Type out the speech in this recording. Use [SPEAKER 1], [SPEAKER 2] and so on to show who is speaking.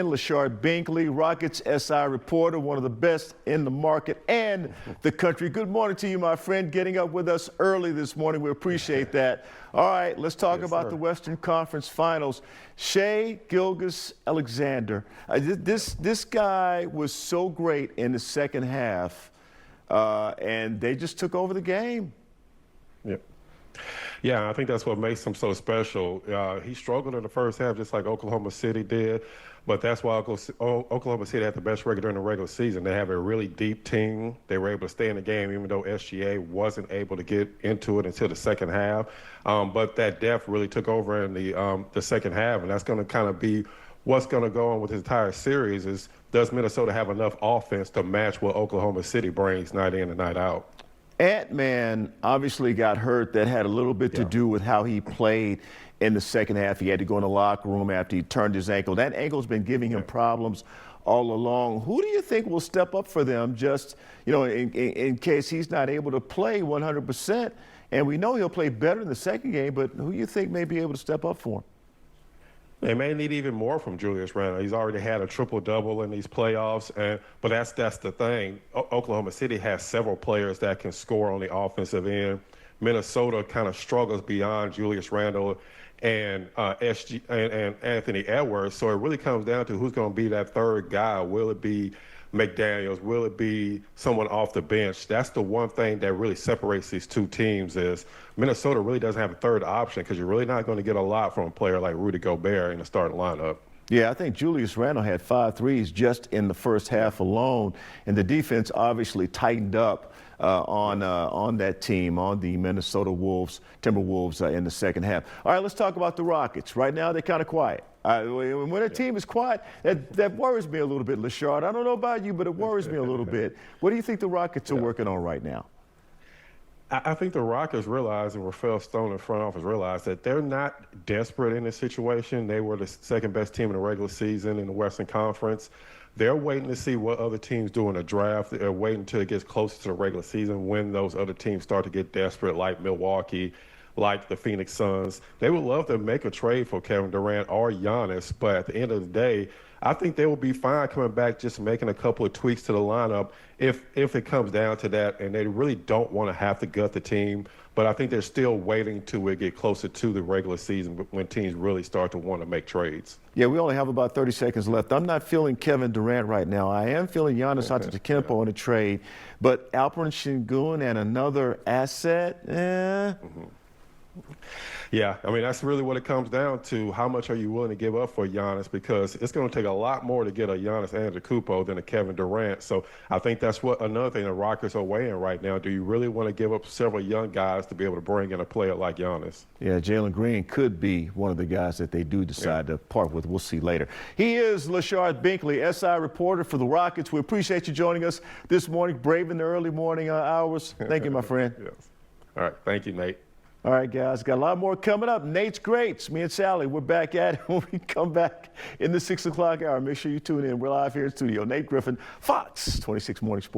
[SPEAKER 1] Lashard Binkley, Rockets SI reporter, one of the best in the market and the country. Good morning to you, my friend. Getting up with us early this morning. We appreciate that. All right, let's talk about the Western Conference Finals. Shai Gilgeous-Alexander. This guy was so great in the second half, and they just took over the game.
[SPEAKER 2] Yep. Yeah, I think that's what makes him so special. He struggled in the first half just like Oklahoma City did, but that's why Oklahoma City had the best record during the regular season. They have a really deep team. They were able to stay in the game even though SGA wasn't able to get into it until the second half. But that depth really took over in the second half, and that's going to kind of be what's going to go on with this entire series is, does Minnesota have enough offense to match what Oklahoma City brings night in and night out?
[SPEAKER 1] Ant-Man obviously got hurt. That had a little bit to do with how he played in the second half. He had to go in the locker room after he turned his ankle. That ankle's been giving him problems all along. Who do you think will step up for them just, you know, in case he's not able to play 100%? And we know he'll play better in the second game, but who do you think may be able to step up for him?
[SPEAKER 2] They may need even more from Julius Randle. He's already had a triple-double in these playoffs, but that's the thing. Oklahoma City has several players that can score on the offensive end. Minnesota kind of struggles beyond Julius Randle and Anthony Edwards, so it really comes down to who's going to be that third guy. Will it be McDaniels? Will it be someone off the bench? That's the one thing that really separates these two teams is Minnesota really doesn't have a third option because you're really not going to get a lot from a player like Rudy Gobert in the starting lineup.
[SPEAKER 1] Yeah, I think Julius Randle had 5 threes just in the first half alone, and the defense obviously tightened up on that team, on the Minnesota Timberwolves in the second half. All right, let's talk about the Rockets. Right now, they're kind of quiet. When a team is quiet, that worries me a little bit, Lashard. I don't know about you, but it worries me a little bit. What do you think the Rockets are working on right now?
[SPEAKER 2] I think the Rockets realize, and Rafael Stone in the front office realized that they're not desperate in this situation. They were the second best team in the regular season in the Western Conference. They're waiting to see what other teams do in the draft. They're waiting until it gets closer to the regular season when those other teams start to get desperate, like Milwaukee, like the Phoenix Suns. They would love to make a trade for Kevin Durant or Giannis, but at the end of the day, I think they will be fine coming back, just making a couple of tweaks to the lineup if it comes down to that, and they really don't want to have to gut the team. But I think they're still waiting till we get closer to the regular season when teams really start to want to make trades.
[SPEAKER 1] Yeah, we only have about 30 seconds left. I'm not feeling Kevin Durant right now. I am feeling Giannis Antetokounmpo in a trade, but Alperen Sengun and another asset,
[SPEAKER 2] Yeah, I mean, that's really what it comes down to. How much are you willing to give up for Giannis? Because it's going to take a lot more to get a Giannis Antetokounmpo than a Kevin Durant. So I think that's what another thing the Rockets are weighing right now. Do you really want to give up several young guys to be able to bring in a player like Giannis?
[SPEAKER 1] Yeah, Jalen Green could be one of the guys that they do decide to part with. We'll see later. He is Lashard Binkley, SI reporter for the Rockets. We appreciate you joining us this morning, brave in the early morning hours. Thank you, my friend.
[SPEAKER 2] Yes. All right. Thank you, Nate.
[SPEAKER 1] All right, guys, got a lot more coming up. Nate's Greats, me and Sally, we're back at it when we come back in the 6 o'clock hour. Make sure you tune in. We're live here in studio. Nate Griffin, Fox 26 Morning Sports.